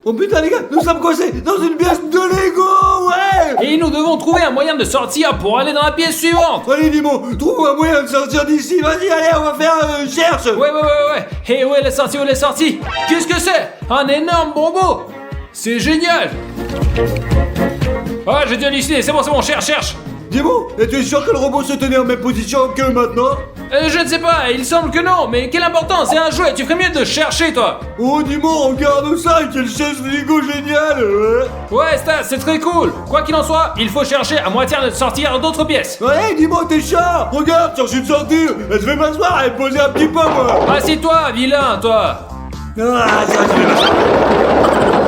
Oh putain les gars, nous sommes coincés dans une pièce de Lego, ouais. Et nous devons trouver un moyen de sortir pour aller dans la pièce suivante. Allez Dimo, trouve un moyen de sortir d'ici, vas-y, allez, on va faire cherche. Ouais. Et où est la sortie, Qu'est-ce que c'est? Un énorme bonbon. C'est génial. Ah, j'ai dû halluciner, c'est bon, cherche. Dimo, es-tu sûr que le robot se tenait en même position que maintenant? Je ne sais pas, il semble que non, mais quelle importance, c'est un jouet, tu ferais mieux de chercher toi. Oh Dimo, regarde ça, quelle chaise Lego géniale. Ouais Stas, c'est très cool. Quoi qu'il en soit, il faut chercher à moitié de sortir d'autres pièces. Ouais Dimo, t'es chat. Regarde, cherche une sortie. Je vais m'asseoir et me poser un petit peu moi. Assieds-toi, vilain, toi. Ah, ça, je vais m'asseoir.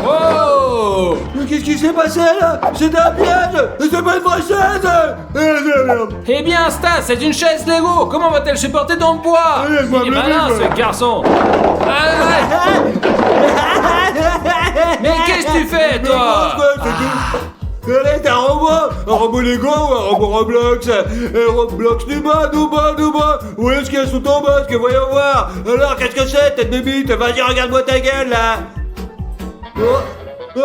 Oh. Mais qu'est-ce qui s'est passé là? C'est un piège. C'est pas une vraie chaise. Merde. Eh bien Stas, c'est une chaise Lego. Comment va-t-elle supporter ton poids? Allez, Il est malin ce garçon. Mais qu'est-ce que tu fais toi? Allez, t'es un robot Lego ou un robot Roblox? Roblox du bas. Où est-ce qu'il y a sous ton masque? Voyons voir. Alors, qu'est-ce que c'est, tête de bite? Vas-y, regarde-moi ta gueule, là. Oh,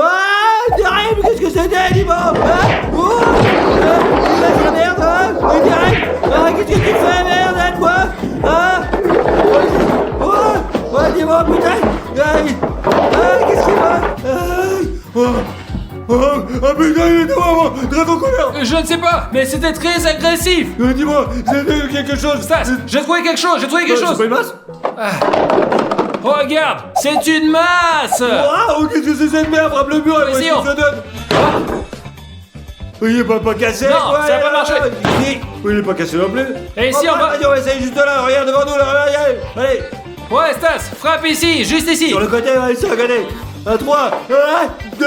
terrible, qu'est-ce que c'était, Dimo? La merde, terrible. Qu'est-ce que tu fais, merde, aide-moi? Dimo, putain. Qu'est-ce qu'il va? Putain, il est vraiment très en colère. Je ne sais pas, mais c'était très agressif. Dis-moi, c'est quelque chose. Stas, j'ai trouvé quelque chose. C'est pas une masse? Regarde, c'est une masse. Waouh, qu'est-ce que c'est cette merde? Frappe le mur et voici ce que ça donne. Il est pas cassé. Non, ça n'a pas marché. Oui, il est pas cassé non plus. Et ici, on va... on va essayer juste là, regarde devant nous, là, allez. Ouais, Stas, frappe ici, juste ici. Sur le côté, allez, sur le côté. 1, 3, 1, 2,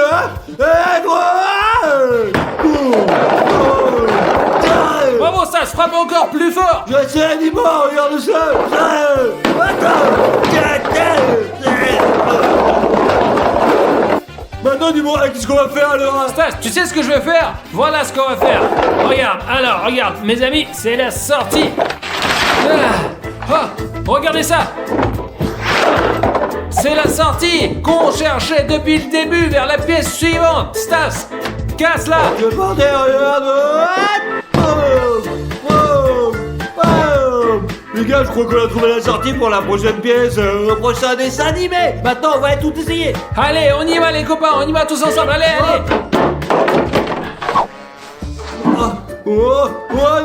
3. Bravo, Stas, frappe encore plus fort. Je sais, dis-moi, regarde ça. Maintenant, dis-moi, qu'est-ce qu'on va faire alors? Stas, tu sais ce que je vais faire? Voilà ce qu'on va faire. Regarde, mes amis, c'est la sortie. Regardez ça. C'est la sortie qu'on cherchait depuis le début vers la pièce suivante. Stas, casse-la. Je bordel, regarde. Les gars, je crois qu'on a trouvé la sortie pour la prochaine pièce, le prochain dessin animé. Maintenant, on va tout essayer. Allez, on y va les copains, on y va tous ensemble, allez.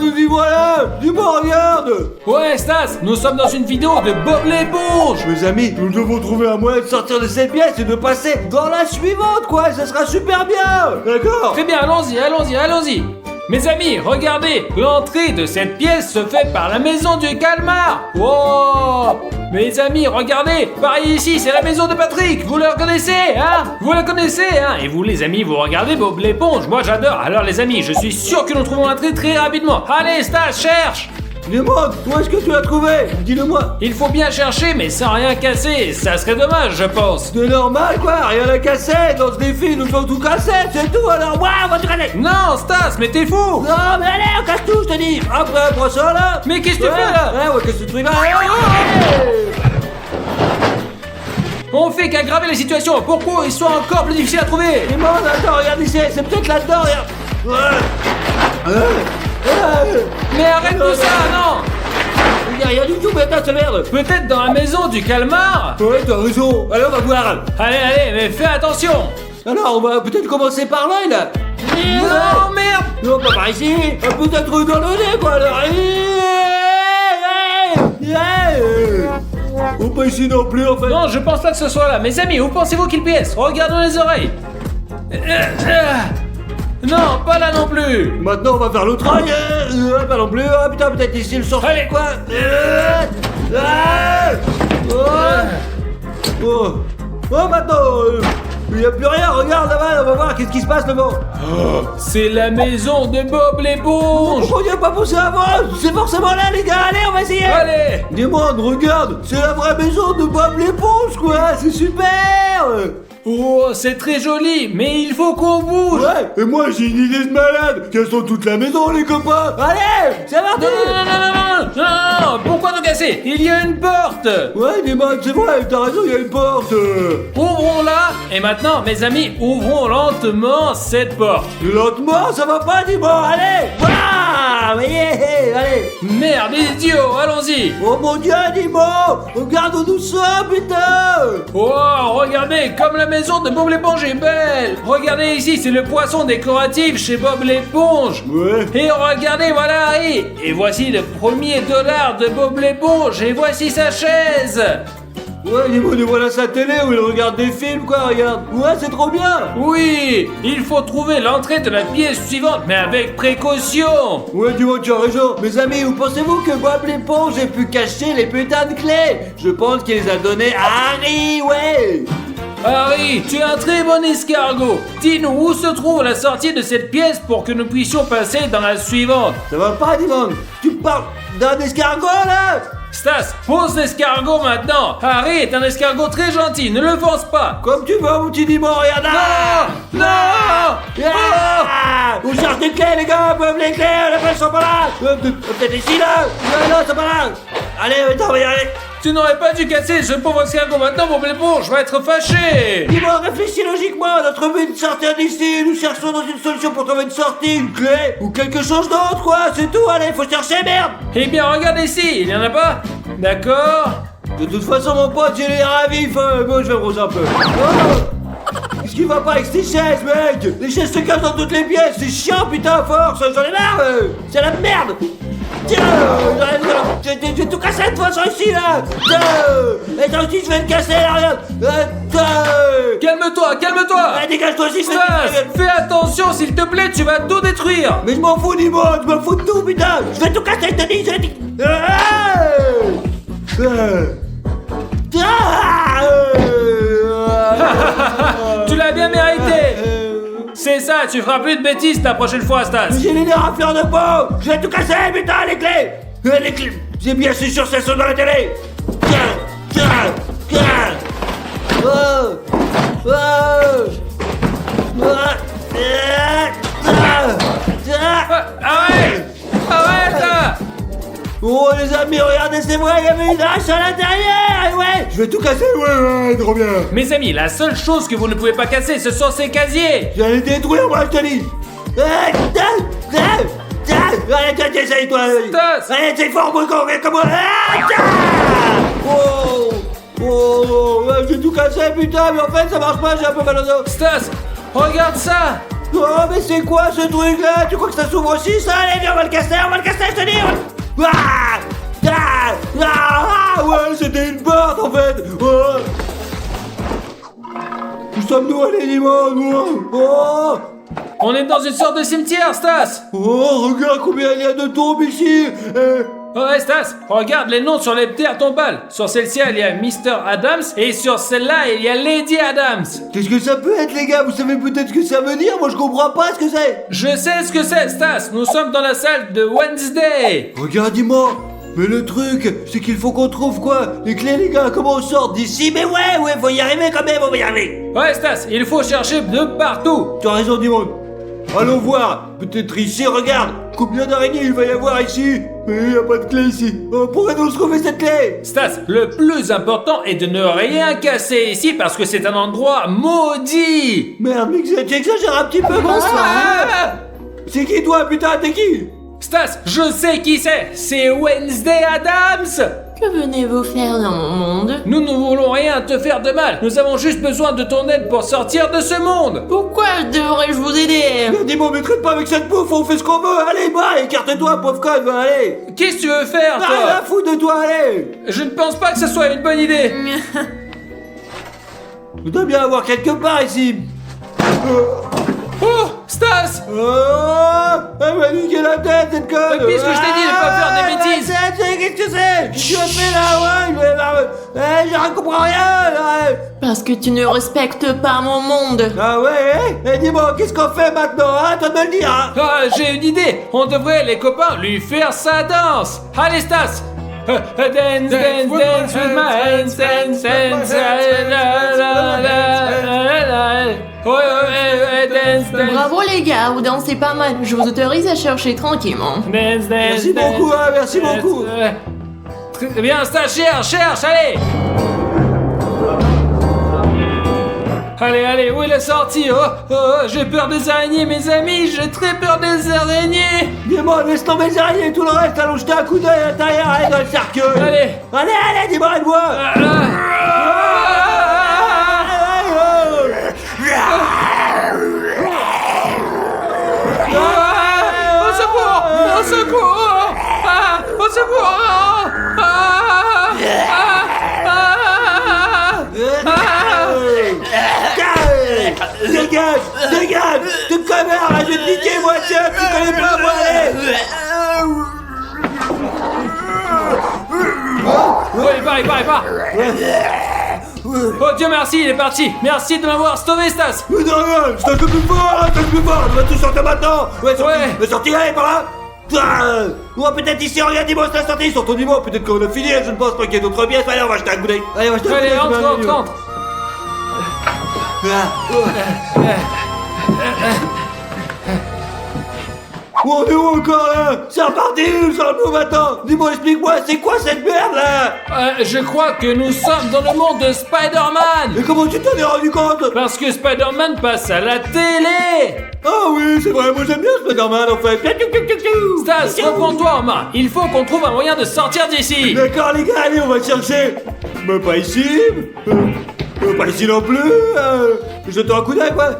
Nous y voilà. Dis-moi, regarde. Ouais, Stas, nous sommes dans une vidéo de Bob l'éponge. Mes amis, nous devons trouver un moyen de sortir de cette pièce et de passer dans la suivante, quoi. Ça sera super bien. D'accord? Très bien, allons-y. Mes amis, regardez, l'entrée de cette pièce se fait par la maison du calmar. Wow! Mes amis, regardez, par ici, c'est la maison de Patrick. Vous le reconnaissez, hein? Et vous, les amis, vous regardez Bob l'éponge. Moi, j'adore. Alors, les amis, je suis sûr que nous trouvons l'entrée très rapidement. Allez, Stas, cherche. Dis-moi, où est-ce que tu l'as trouvé? Dis-le-moi. Il faut bien chercher, mais sans rien casser. Ça serait dommage, je pense. C'est normal, quoi. Rien à casser. Dans ce défi, nous sommes tout cassés. C'est tout, alors. Waouh, on va tout casser. Non, Stas, mais t'es fou. Non, mais allez, on casse tout, je te dis. Après, prends ça, là. Mais qu'est-ce que tu fais, là? Ouais, qu'est-ce que tu fais là? On fait qu'aggraver la situation. Pourquoi ils sont encore plus difficiles à trouver? Dis-moi, attends, regarde ici. C'est peut-être là-dedans, regarde. Mais arrête tout ça, non. Il n'y a rien du tout, mais attends, c'est merde. Peut-être dans la maison du calmar. Ouais, t'as raison. Allez, on va voir. Allez, mais fais attention. Alors, on va peut-être commencer par là, là. Non, merde. Non, pas par ici. Peut-être dans le nez, quoi, alors. Ou pas ici non plus, en fait. Non, je pense pas que ce soit là. Mes amis, où pensez-vous qu'il pièce? Regardons les oreilles. Non, pas là non plus. Maintenant, on va faire l'autre oeil. Pas non plus. Ah, putain, peut-être ici le sort. Allez, quoi. Maintenant, il n'y a plus rien. Regarde là-bas, on va voir qu'est-ce qui se passe là-bas. C'est la maison de Bob l'éponge. Pourquoi il n'y a pas poussé avant? C'est forcément là, les gars. Allez, on va essayer. Allez. Dis-moi, regarde, c'est la vraie maison de Bob l'éponge, quoi. C'est super. Oh, c'est très joli, mais il faut qu'on bouge. Ouais, et moi j'ai une idée de malade. Cassons toute la maison, les copains. Allez, c'est parti. Non, pourquoi nous casser? Il y a une porte. Ouais, Dimon, c'est vrai, t'as raison, il y a une porte. Ouvrons-la. Et maintenant, mes amis, ouvrons lentement cette porte. Lentement, ça va pas, Dimon. Allez, voilà. Allez. Merde, idiot, allons-y. Oh mon Dieu, Dimon, regarde-nous ça, putain. Oh, regardez, comme la maison de Bob l'éponge est belle. Regardez ici, c'est le poisson décoratif chez Bob l'éponge. Ouais. Et regardez, voilà Harry. Et voici le premier dollar de Bob l'éponge. Et voici sa chaise. Ouais, Dimon, il voit sa télé où il regarde des films, quoi, regarde. Ouais, c'est trop bien. Oui, il faut trouver l'entrée de la pièce suivante, mais avec précaution. Ouais, Dimon, tu as raison. Mes amis, où pensez-vous que Bob l'éponge ait pu cacher les putains de clés? Je pense qu'il les a données à Harry, ouais. Harry, tu es un très bon escargot. Dis-nous où se trouve la sortie de cette pièce pour que nous puissions passer dans la suivante. Ça va pas, Dimon? Tu parles d'un escargot, là? Stas, pose l'escargot maintenant. Harry est un escargot très gentil, ne le force pas. Comme tu veux, mon petit Dimon, regarde là. Non. Ah, on cherche des clés, les gars, peuvent les clés, elles sont pas là. Peut-être ici, là. Non, c'est pas là. Allez, attends, on va y aller. Tu n'aurais pas dû casser ce pauvre escargot maintenant, Bob l'éponge, je vais être fâché. Dis-moi, réfléchis logiquement, on a trouvé une sortie d'ici, nous cherchons dans une solution pour trouver une sortie, une clé, ou quelque chose d'autre, quoi, c'est tout, allez, faut chercher, merde. Eh bien, regarde ici, il n'y en a pas? D'accord. De toute façon, mon pote, j'ai les ravifs, bon, je vais me roser un peu. Oh, qu'est-ce qui va pas avec ces chaises, mec? Les chaises se cassent dans toutes les pièces, c'est chiant, putain, à force, j'en ai marre, c'est la merde. Tiens, je vais tout casser de toute façon ici, là. Et toi aussi, je vais te casser, là, regarde. Calme-toi, calme-toi. Allez, dégage-toi aussi, Stas, fais attention, s'il te plaît, tu vas tout détruire. Mais je m'en fous, Dimon, je m'en fous de tout, putain. Je vais tout casser, je te dis, Tu l'as bien mérité. C'est ça, tu feras plus de bêtises la prochaine fois, Stas. J'ai les nerfs à fleur de peau. Je vais tout casser, putain, les clés. Les clés, j'ai bien sûr qu'elles sont dans la télé. Arrête. Arrête. Oh les amis, regardez, c'est vrai, il y avait une hache à l'intérieur. Ouais, je vais tout casser, ouais, trop bien. Mes amis, la seule chose que vous ne pouvez pas casser, ce sont ces casiers. J'allais détruire, moi, je te dis. Allez, tiens, essaye, toi. Stas. Allez, c'est fort, mon con, comme moi. J'ai tout cassé, putain, mais en fait, ça marche pas, j'ai un peu mal au dos. Stas, regarde ça. Oh, mais c'est quoi ce truc-là? Tu crois que ça s'ouvre aussi, ça? Allez, viens, on va le casser, je te dis. Ouais, c'était une porte, en fait. Oh. Où sommes-nous allés, Dimon? Oh. On est dans une sorte de cimetière, Stas. Oh, regarde combien il y a de tombes ici. Ouais, Stas, regarde les noms sur les pierres tombales. Sur celle-ci, il y a Mr. Adams et sur celle-là, il y a Lady Adams. Qu'est-ce que ça peut être, les gars? Vous savez peut-être ce que ça veut dire? Moi, je comprends pas ce que c'est. Je sais ce que c'est, Stas. Nous sommes dans la salle de Wednesday. Regarde, dis-moi. Mais le truc, c'est qu'il faut qu'on trouve quoi? Les clés, les gars, comment on sort d'ici? Mais ouais, faut y arriver quand même, on va y arriver. Ouais, Stas, il faut chercher de partout. Tu as raison, Dimon. Allons voir. Peut-être ici, regarde. Combien d'araignées il va y avoir ici? Mais il n'y a pas de clé ici. Pourrait-nous trouver cette clé? Stas, le plus important est de ne rien casser ici parce que c'est un endroit maudit. Merde, mais tu exagères un petit peu. Bonsoir. C'est qui toi, putain? T'es qui? Stas, je sais qui c'est Wednesday Adams. Que venez-vous faire dans mon monde? Nous ne voulons rien te faire de mal. Nous avons juste besoin de ton aide pour sortir de ce monde. Pourquoi devrais-je vous aider? Dis-moi, mais traite pas avec cette bouffe, on fait ce qu'on veut. Allez, bah, écarte-toi, pauvre conne, allez. Qu'est-ce que tu veux faire, Rien toi? à foutre de toi, allez. Je ne pense pas que ce soit une bonne idée. Il doit bien avoir quelque part ici. Oh, Stas. Elle m'a niqué la tête, cette conne. Mais puisque je t'ai dit de pas faire des bêtises. Qu'est-ce que c'est? Qu'est-ce que tu as fait là? Ouais, je comprends rien, là. Parce que tu ne respectes pas mon monde. Ah ouais? Dis-moi, qu'est-ce qu'on fait maintenant, hein? Toi de me le dire, hein? Ah, j'ai une idée. On devrait, les copains, lui faire sa danse. Allez, Stas. Dance, dance, dance with my hands, dance, dance, la, la, la, la. Ouais, dance, dance. Bravo les gars, vous dansez pas mal. Je vous autorise à chercher tranquillement. Dance, dance, Merci dance. beaucoup, hein, merci beaucoup. Très bien, ça cherche, allez. Allez, où est la sortie? Oh, j'ai peur des araignées, mes amis, j'ai très peur des araignées. Dis-moi, laisse tomber les araignées et tout le reste, allons jeter un coup d'œil à l'intérieur, allez dans le cercueil. Allez, dis-moi, aide-moi. Au secours! Au secours! Dégage, tu connard, je vais te niquer, moi, tiens, tu connais pas, moi, allez. Il part! Oh Dieu merci, il est parti! Merci de m'avoir sauvé, Stas! Mais non, c'est un peu plus fort, on va tous sortir maintenant. Ouais, sortir, allez, par là. Ou peut-être ici, regarde, dis-moi, c'est la sortie, sur ton niveau, peut-être qu'on a fini, je ne pense pas qu'il y ait d'autres pièces, allez, on va jeter un coup d'œil. Allez, Entre! On est où encore là? C'est reparti, nous sommes nous maintenant. Dis-moi, explique-moi, c'est quoi cette merde là? Je crois que nous sommes dans le monde de Spider-Man! Et comment tu t'en es rendu compte? Parce que Spider-Man passe à la télé! Ah oui, c'est vrai, moi j'aime bien Spider-Man en fait. Stas, reprends-toi en main! Il faut qu'on trouve un moyen de sortir d'ici! D'accord les gars, allez, on va chercher. Mais pas ici. Pas ici non plus. Jetons un coup d'œil quoi.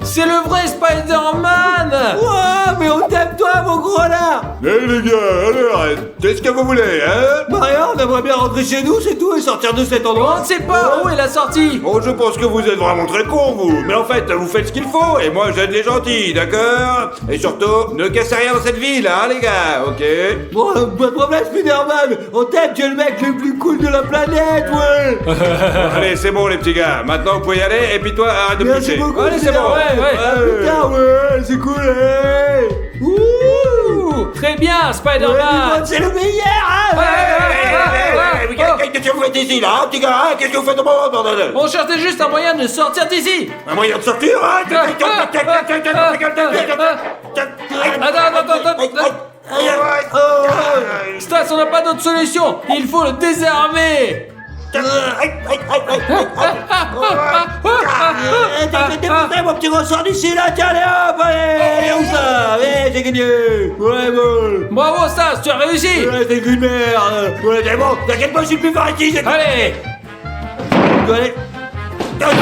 C'est le vrai Spider-Man! Ouah, mais on t'aime toi, mon gros là. Les gars, alors, qu'est-ce que vous voulez, hein? Bah rien, on aimerait bien rentrer chez nous, c'est tout, et sortir de cet On endroit. ne sait pas où est la sortie! Oh, je pense que vous êtes vraiment très cons, vous. Mais en fait, vous faites ce qu'il faut, et moi, j'aide les gentils, d'accord? Et surtout, ne cassez rien dans cette ville, hein, les gars, ok? Bon, pas de problème, Spider-Man. On t'aime, tu es le mec le plus cool de la planète, ouais. Allez, c'est bon, les petits gars. Maintenant, vous pouvez y aller, et puis toi, arrête de Merci pisser. beaucoup, Allez, c'est bon, ouais. Putain, ouais, c'est cool, hey. Ouh! Très bien, Spider-Man! C'est le meilleur, hein. Qu'est-ce que vous faites ici, là, hein, petit gars, hein? Qu'est-ce que vous faites au moment, bordel? On cherchait juste un moyen de sortir d'ici! Un moyen de sortir, hein? Attends! Stas, on n'a pas d'autre solution! Il faut le désarmer! T'es mon petit gros, sors d'ici là, tiens, allez hop, allez, où ça? Allez, j'ai gagné. Ouais, bon. Bravo, Stas, tu as réussi! Ouais, c'est une merde. Ouais, c'est bon, t'inquiète pas, je suis plus fort ici, j'ai... Allez! Allez. Casse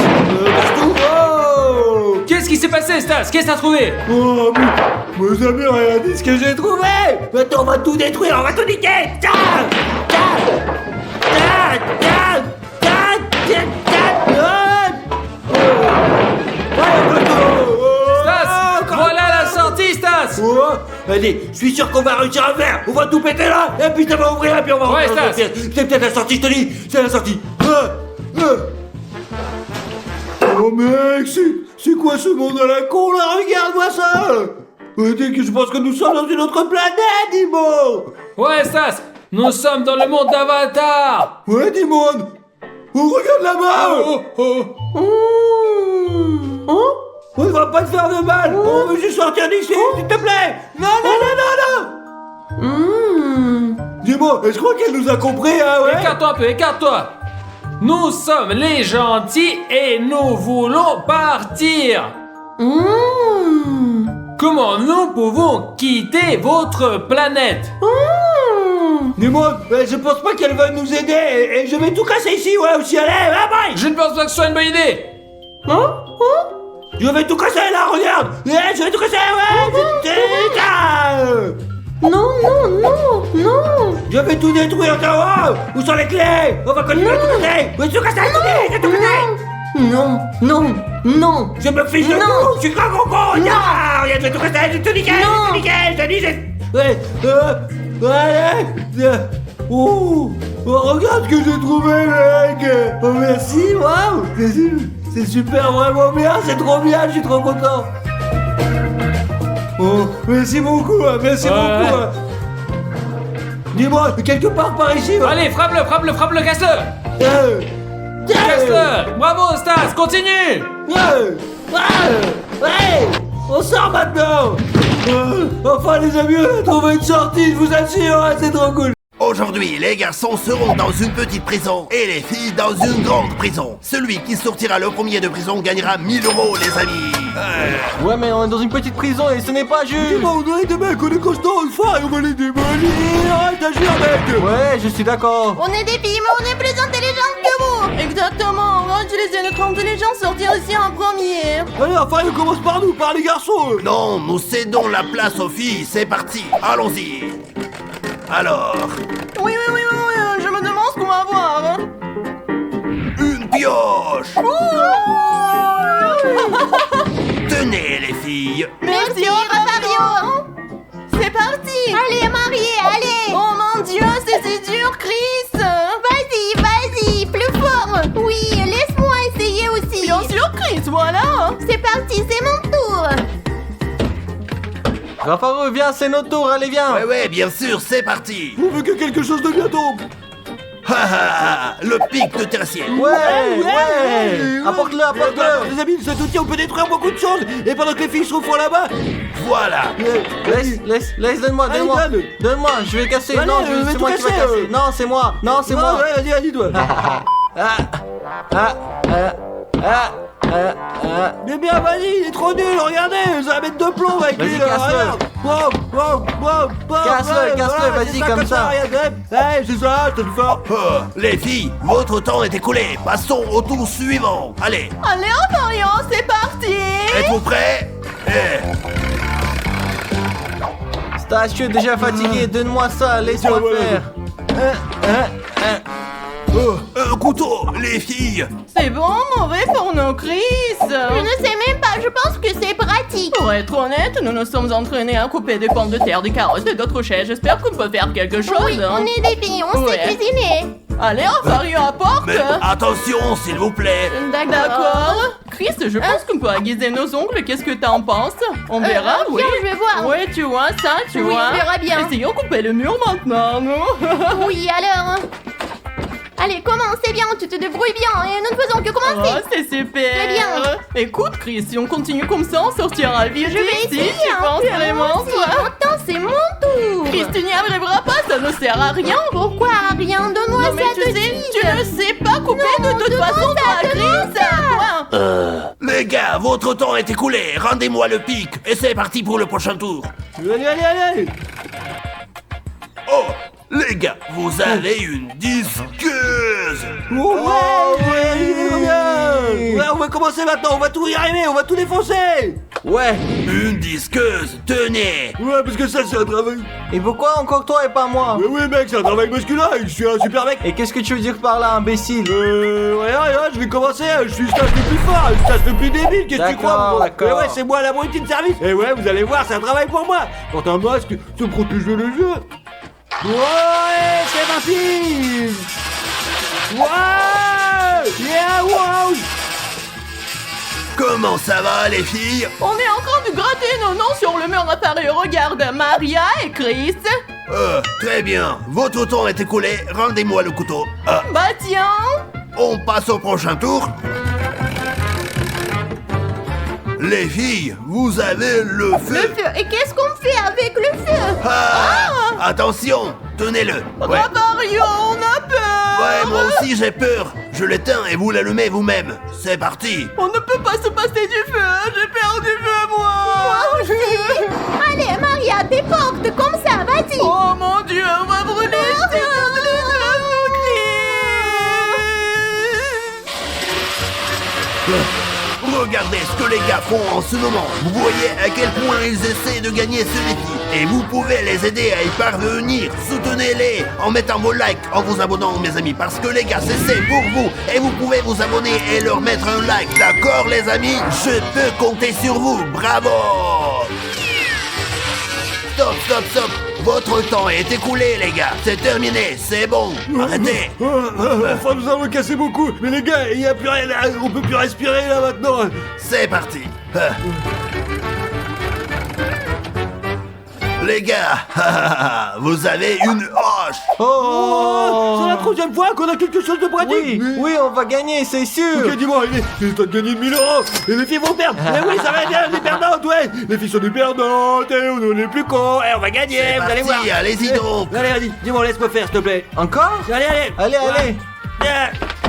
tout. Oh. Qu'est-ce qui s'est passé, Stas? Qu'est-ce que t'as trouvé? Oh, mais mes amis, regardez ce que j'ai trouvé. Maintenant, on va tout détruire, on va tout niquer. Tiens. Stas! Voilà la sortie, Stas! Allez, je suis sûr qu'on va réussir à faire. On va tout péter là, et puis ça va ouvrir, et puis on va Ouais, rentrer dans la Stas. pièce. C'est peut-être la sortie, je te dis. C'est la sortie. Oh mec, c'est quoi ce monde à la con là? Regarde-moi ça. Je pense que nous sommes dans une autre planète, Dimon. Ouais, Stas! Nous sommes dans le monde d'Avatar! Ouais, Dimon. Oh, regarde là-bas. On ne va pas te faire de mal. On veut juste sortir d'ici, s'il te plaît. Non. Dis-moi, je crois qu'elle nous a compris, hein, ouais. Écarte-toi un peu, écarte-toi! Nous sommes les gentils et nous voulons partir! Comment nous pouvons quitter votre planète? Dis-moi, je pense pas qu'elle va nous aider et je vais tout casser ici, ouais, aussi, allez, bye. Je ne pense pas que ce soit une bonne idée! Je vais tout casser là, regarde. Je vais tout casser, ouais. Non. Je vais tout détruire, t'as voir. Où sont les clés? On va continuer à tout casser. Je vais tout casser, tout casser. Non. Je me fiche de Non. tout, je suis grand con, regarde, je vais tout casser, je vais tout niquer, je te dis, Ouais, allez. Oh, regarde ce que j'ai trouvé, mec. Oh, merci, waouh. C'est super, vraiment bien, c'est trop bien, je suis trop content. Oh, merci beaucoup, merci beaucoup. Dis-moi, quelque part par ici. Allez, frappe-le, casse-le. Euh, Casse-le. Bravo, Stas, continue. Ouais, on sort maintenant. Enfin les amis, on a trouvé une sortie, je vous assure, hein, c'est trop cool. Aujourd'hui, les garçons seront dans une petite prison et les filles dans une grande prison. Celui qui sortira le premier de prison gagnera 1000 €, les amis. Ouais, mais on est dans une petite prison et ce n'est pas juste. Dis-moi, on est des mecs, on est costauds, une fois et on va les démolir. Arrête d'agir, mec. Ouais, je suis d'accord. On est des filles, mais on est plus intelligentes que vous. Exactement, on va utiliser notre intelligence sortir ici en premier. Allez, enfin, on commence par nous, par les garçons. Non, nous cédons la place aux filles, c'est parti, allons-y. Alors, Oui, je me demande ce qu'on va voir. Hein. une pioche. Tenez les filles. Merci, Rafario. C'est parti. Allez, Marie, allez. Oh mon Dieu, c'est si dur, Chris. Vas-y, plus fort. Oui, laisse-moi essayer aussi. Bien sûr, Chris, voilà. C'est parti, c'est mon tour. Rafa, viens, c'est notre tour, allez, viens. Ouais, bien sûr, c'est parti. On veut que quelque chose de bien tombe. Le pic de terrassier. Ouais. Apporte-le. Les amis, cet outil, on peut détruire beaucoup de choses. Et pendant que les filles se refont là-bas. Voilà. Laisse, donne-moi. Allez, donne. Donne-moi, je vais casser. Allez, Non, je vais c'est tout moi qui vais casser, casser. Non, c'est moi. Non, c'est moi. Ouais, vas-y, toi. Mais bien, vas-y, il est trop nul, regardez, ça va mettre de plomb avec Vas-y, lui, là, casse-le. regarde. Casse-le, vas-y, comme ça. Regarde, ouais, c'est ça, je te le fort. Les filles, votre temps est écoulé. Passons au tour suivant. Allez, Allez, Rafario, c'est parti. êtes-vous prêts? Stas, je suis déjà fatigué, donne-moi ça, laisse-moi Tiens, voilà. faire. Un couteau, les filles. C'est bon, mauvais pour nos Chris. Je ne sais même pas, je pense que c'est pratique. Pour être honnête, nous nous sommes entraînés à couper des pommes de terre, des carottes et d'autres chaises. J'espère qu'on peut faire quelque chose. Oui, on est des filles, on Ouais. sait cuisiner. Allez, Rafario, apporte. Mais attention, s'il vous plaît. D'accord. Chris, je pense qu'on peut aiguiser nos ongles. Qu'est-ce que t'en penses? On verra, oui. Viens, je vais voir. Oui, tu vois ça, tu Oui, vois. je verrai bien. Essayons de couper le mur maintenant, non? Oui, alors. Allez, commence, c'est bien, tu te débrouilles bien et nous ne faisons que Oh, commencer. c'est super. Très bien. Écoute, Chris, si on continue comme ça, on sortira vite. Je vais d'ici, essayer, tu hein. penses vraiment, Si, toi? maintenant c'est mon tour. Chris, tu n'y arriveras pas, ça ne sert à rien. Pourquoi rien? Donne-moi Non, mais ça tu de sais, suite. tu ne sais pas couper Non, de toute demande façon, ça, toi, demande Chris. Toi. Les gars, votre temps est écoulé. Rendez-moi le pic. Et c'est parti pour le prochain tour. Allez. Oh, les gars, vous avez une disqueuse. Ouais, on va commencer maintenant, on va tout y arriver, on va tout défoncer. Ouais. Une disqueuse, tenez. Ouais, parce que ça, c'est un travail. Et pourquoi encore toi et pas moi? Mais oui, mec, c'est un travail masculin et je suis un super mec. Et qu'est-ce que tu veux dire par là, imbécile? Rien, je vais commencer, je suis le stage le plus fort, le stage le plus débile, qu'est-ce que tu crois? D'accord, d'accord. Ouais, c'est moi la moitié de service. Et ouais, vous allez voir, c'est un travail pour moi. Porte un masque, se protéger les yeux. Ouais, c'est parti. Ouais, yeah, wow. Comment ça va, les filles? On est en train de gratter nos noms sur le mur inférieur. Regarde, Maria et Chris. Très bien. Votre temps est écoulé. Rendez-moi le couteau. Bah tiens. On passe au prochain tour. Les filles, vous avez le Le feu. feu. Et qu'est-ce qu'on fait avec le feu? Attention, tenez-le. Ouais. Rafario, on a peur. Ouais, moi aussi j'ai peur. Je l'éteins et vous l'allumez vous-même. C'est parti. On ne peut pas se passer du feu. J'ai peur du feu, moi. Moi aussi. Allez, Maria, tes portes, comme ça, vas-y. Oh mon Dieu, on va brûler. Regardez ce que les gars font en ce moment. Vous voyez à quel point ils essaient de gagner ce défi. Et vous pouvez les aider à y parvenir. Soutenez-les en mettant vos likes, en vous abonnant, mes amis. Parce que les gars, c'est pour vous. Et vous pouvez vous abonner et leur mettre un like. D'accord, les amis? Je peux compter sur vous. Bravo! Stop. Votre temps est écoulé, les gars. C'est terminé. C'est bon. Arrêtez. Enfin, nous allons casser beaucoup. Mais les gars, il n'y a plus rien là. On peut plus respirer là maintenant. C'est parti. Les gars, vous avez une hache. Oh, c'est la troisième fois qu'on a quelque chose de pratique. Oui, on va gagner, c'est sûr. Ok, dis-moi, il est temps de gagner 1000 €. Et les filles vont perdre. Mais oui, ça va bien, les perdantes, ouais. Les filles sont des perdantes et on est plus cons. Et on va gagner, C'est vous allez voir. parti, allez-y donc. Allez, vas-y, dis-moi, laisse-moi faire, s'il te plaît. Encore? Allez, allez. Allez, Voilà. allez.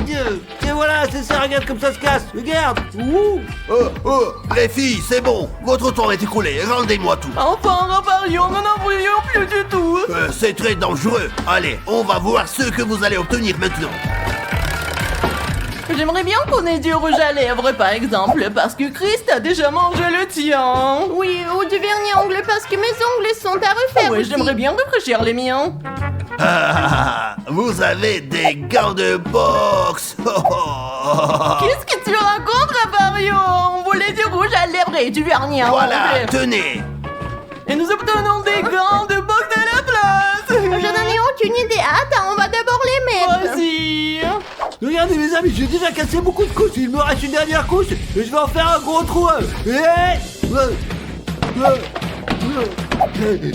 Et voilà, c'est ça, regarde comme ça se casse. Regarde. Ouh. Oh, les filles, c'est bon. Votre temps est écoulé. Rendez-moi tout. Enfin, Raphaël, nous n'en voulions plus du tout. C'est très dangereux. Allez, on va voir ce que vous allez obtenir maintenant. J'aimerais bien qu'on ait du rouge à lèvres, par exemple, parce que Chris a déjà mangé le tien. Oui, ou du vernis ongle parce que mes ongles sont à refaire Ouais, aussi. j'aimerais bien rafraîchir les miens. Vous avez des gants de boxe. Qu'est-ce que tu racontes, Raphaël? On voulait du rouge à lèvres et du vernis à Voilà, ongles. tenez. Et nous obtenons des gants de boxe de la place. Je n'en ai aucune idée. Attends, on va d'abord les mettre. Vas-y. Regardez, mes amis, j'ai déjà cassé beaucoup de couches. Il me reste une dernière couche et je vais en faire un gros trou.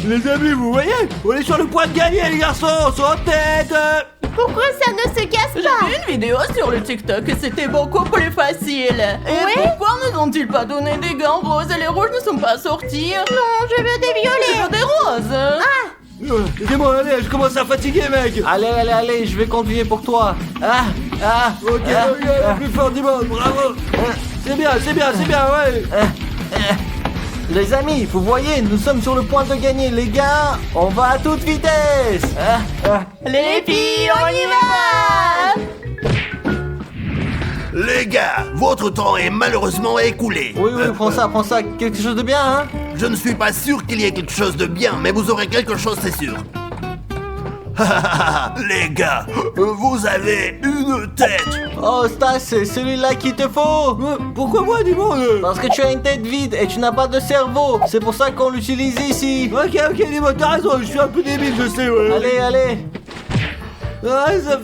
Les amis, vous voyez? On est sur le point de gagner, les garçons. Sur en tête. Pourquoi ça ne se casse J'ai pas? vu une vidéo sur le TikTok et c'était beaucoup plus facile. Et Ouais? pourquoi nous ont-ils pas donné des gants roses et les rouges ne sont pas sortis? Non, je veux des Je violets. veux des roses. Aidez-moi, allez, je commence à fatiguer, mec. Allez, allez, allez, je vais conduire pour toi. Ok, plus fort, dis-moi, bravo. C'est bien, ouais. Les amis, vous voyez, nous sommes sur le point de gagner, les gars. On va à toute vitesse. Les filles, on y va! Les gars, votre temps est malheureusement écoulé. Oui, prends ça, quelque chose de bien, hein? Je ne suis pas sûr qu'il y ait quelque chose de bien, mais vous aurez quelque chose, c'est sûr. Les gars, vous avez une tête. Oh, Stas, c'est celui-là qu'il te faut. Pourquoi moi, dis-moi? Parce que tu as une tête vide et tu n'as pas de cerveau. C'est pour ça qu'on l'utilise ici. Ok, dis-moi, t'as raison, je suis un peu débile, je sais, ouais. Allez. Ça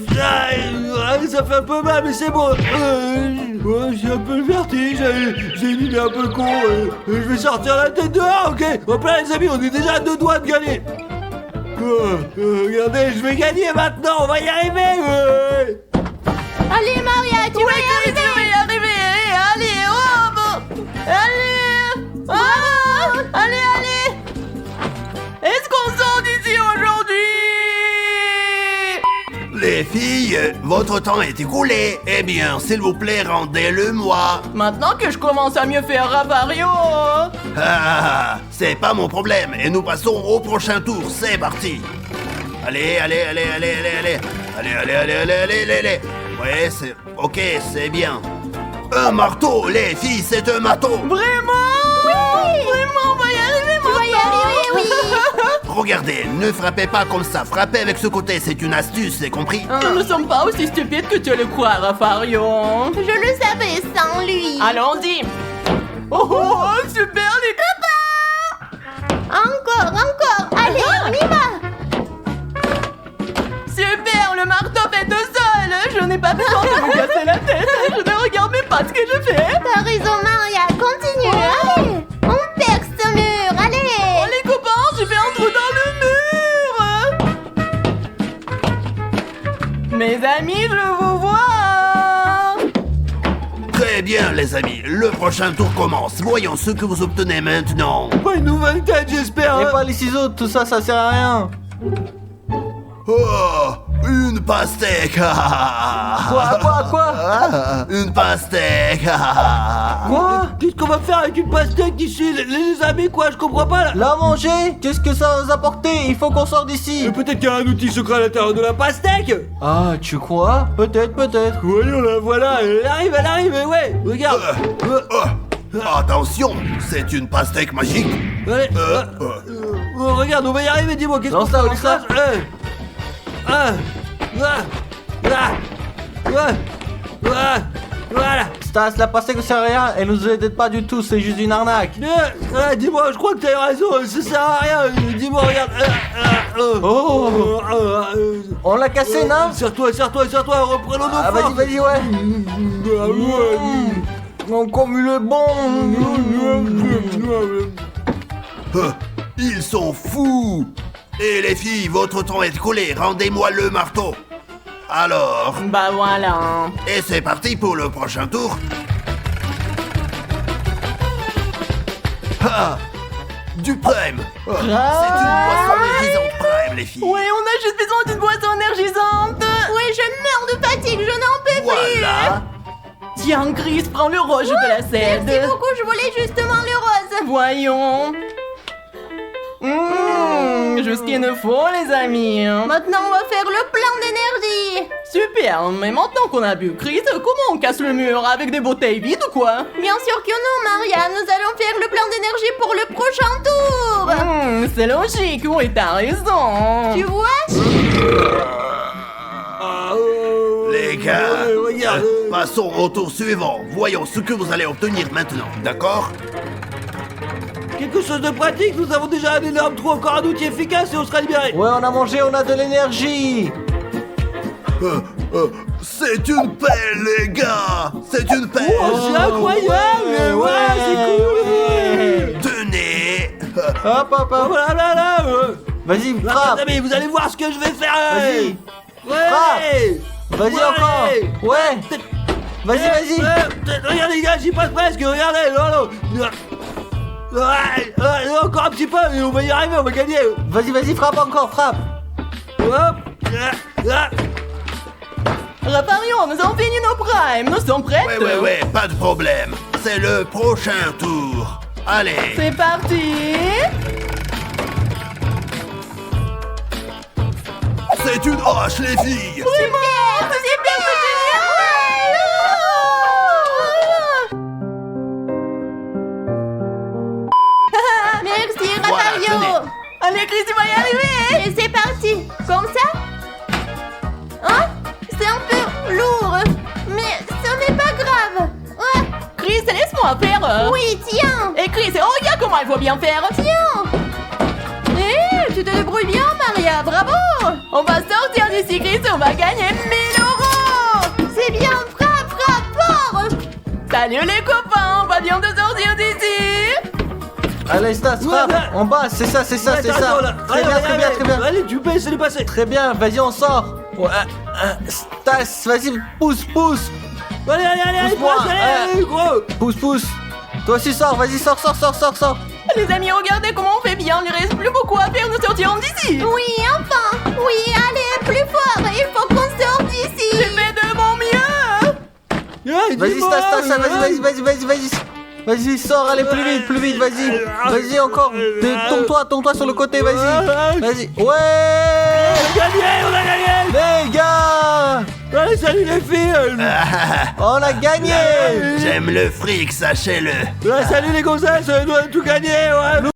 fait un peu mal, mais c'est bon. J'ai un peu le vertige, j'ai une idée un peu con. Je vais sortir la tête dehors, ok? Hop là, les amis, on est déjà à 2 doigts de gagner. Regardez, je vais gagner maintenant, on va y arriver. Allez, Maria, tu vas y arriver. Je vais y arriver. Allez, oh, bon. Allez. Oh, allez. Est-ce qu'on sort d'ici aujourd'hui? Les filles, votre temps est écoulé. Eh bien, s'il vous plaît, rendez-le-moi. Maintenant que je commence à mieux faire Ravario. C'est pas mon problème. Et nous passons au prochain tour. C'est parti. Allez. Ouais, c'est... Ok, c'est bien. Un marteau, les filles, c'est un marteau. Vraiment? Oui. Vraiment, on va y arriver, Tu vas y arriver, oui. Regardez, ne frappez pas comme ça. Frappez avec ce côté, c'est une astuce, c'est compris? Nous ne sommes pas aussi stupides que tu le crois, Ravario. Je le savais sans lui. Allons-y. Oh, super, les Encore. Allez, on y va. Super, le marteau fait tout seul. Je n'ai pas besoin de me casser la tête. Je ne regarde même pas ce que je fais. T'as raison, Maria. Continue. Allez, on perce ce mur. Oh, Allez. les copains, j'ai fait un trou dans le mur. Mes amis, je vous vois. Très bien, les amis. Le prochain tour commence. Voyons ce que vous obtenez maintenant. Pas une nouvelle tête, j'espère. Et pas les ciseaux, tout ça, ça sert à rien. Oh, une pastèque. Quoi? Une pastèque. Quoi? Qu'est-ce qu'on va faire avec une pastèque ici, les amis, quoi? Je comprends pas là. La manger? Qu'est-ce que ça va nous apporter? Il faut qu'on sorte d'ici. Peut-être qu'il y a un outil secret à l'intérieur de la pastèque. Ah, tu crois? Peut-être. Voyons là, voilà, elle arrive, ouais. Regarde. Attention, c'est une pastèque magique. Allez, regarde, on va y arriver, dis-moi, qu'est-ce qu'on Lance-la, fait? lance-la. Voilà. Stas, la pastèque ne sert à rien, elle nous aide pas du tout, c'est juste une arnaque. Dis-moi, je crois que t'as raison, ça sert à rien. Dis-moi, regarde. On l'a cassé, non? Serre-toi, reprenons nos Ah, forces. vas-y, ouais. Comme il est bon. Ils sont fous. Et les filles, votre temps est écoulé. Rendez-moi le marteau. Alors, Bah voilà. et c'est parti pour le prochain tour. Ah, du prime. C'est une boisson énergisante prime, les filles. Oui, on a juste besoin d'une boisson énergisante. Oui, je meurs de fatigue, je n'en peux plus. Voilà. Tiens, Chris, prends le rouge, je te la cède. Merci beaucoup, je voulais justement le rose. Voyons. Juste ce qu'il nous faut, les amis. Maintenant, on va faire le plein d'énergie. Super, mais maintenant qu'on a bu Chris, comment on casse le mur? Avec des bouteilles vides ou quoi? Bien sûr que non, Maria. Nous allons faire le plein d'énergie pour le prochain tour. C'est logique, oui, t'as raison. Tu vois? Les gars, regarde. passons au tour suivant. Voyons ce que vous allez obtenir maintenant, d'accord? Quelque chose de pratique, nous avons déjà un énorme trou, encore un outil efficace et on sera libéré. Ouais, on a mangé, on a de l'énergie. C'est une pelle, les gars! C'est une pelle! C'est incroyable. Ouais, c'est cool. Tenez! Hop, hop, hop. Voilà, là, là. Vas-y, Là, frappe. mes amis, vous allez voir ce que je vais faire. Vas-y. Ouais. Vas-y Ouais. encore. Ouais. Vas-y. Regardez les gars, j'y passe presque, regardez, non. Ouais, encore un petit peu, et on va y arriver, on va gagner. Vas-y, frappe encore, frappe. Hop. Raparion, nous avons fini nos primes, nous sommes prêts? Ouais, pas de problème. C'est le prochain tour. Allez! C'est parti. C'est une hache, les filles! Merci, Voilà, Rafario. Allez, Chris, tu vas y arriver. Et c'est parti. Comme ça? Hein? C'est un peu lourd. Mais ce n'est pas grave. Ouais. Chris, laisse-moi faire. Oui, tiens. Et Chris, regarde comment il faut bien faire. Tiens. Tu te débrouilles bien, Maria. Bravo. On va sortir d'ici, Chris, on va gagner 1000 €. C'est bien. Frappe fort. Salut les copains, on va bientôt sortir d'ici. Allez, Stas, frappe. Ouais. En bas, c'est ça. Très bien. Allez, tu peux laisser les passer. Très bien, vas-y, on sort. Ouais, Stas, vas-y, pousse. Allez, Pousse-moi, passe, allez, gros. Pousse. Toi aussi, sors, vas-y, sors. Les amis, regardez comment on fait bien, il reste plus beaucoup à faire, nous sortirons d'ici. Oui, enfin. Oui, allez, plus fort. Il faut qu'on sorte d'ici. J'ai fait de mon mieux. Vas-y, Stas, vas-y. Vas-y, sors, allez, plus vite, vas-y. Vas-y, encore. Tombe-toi sur le côté, vas-y. Ouais. On a gagné. Les gars, Allez, salut les filles. on a gagné. J'aime le fric, sachez-le! Salut les gonzesses, nous avons tout gagné, ouais.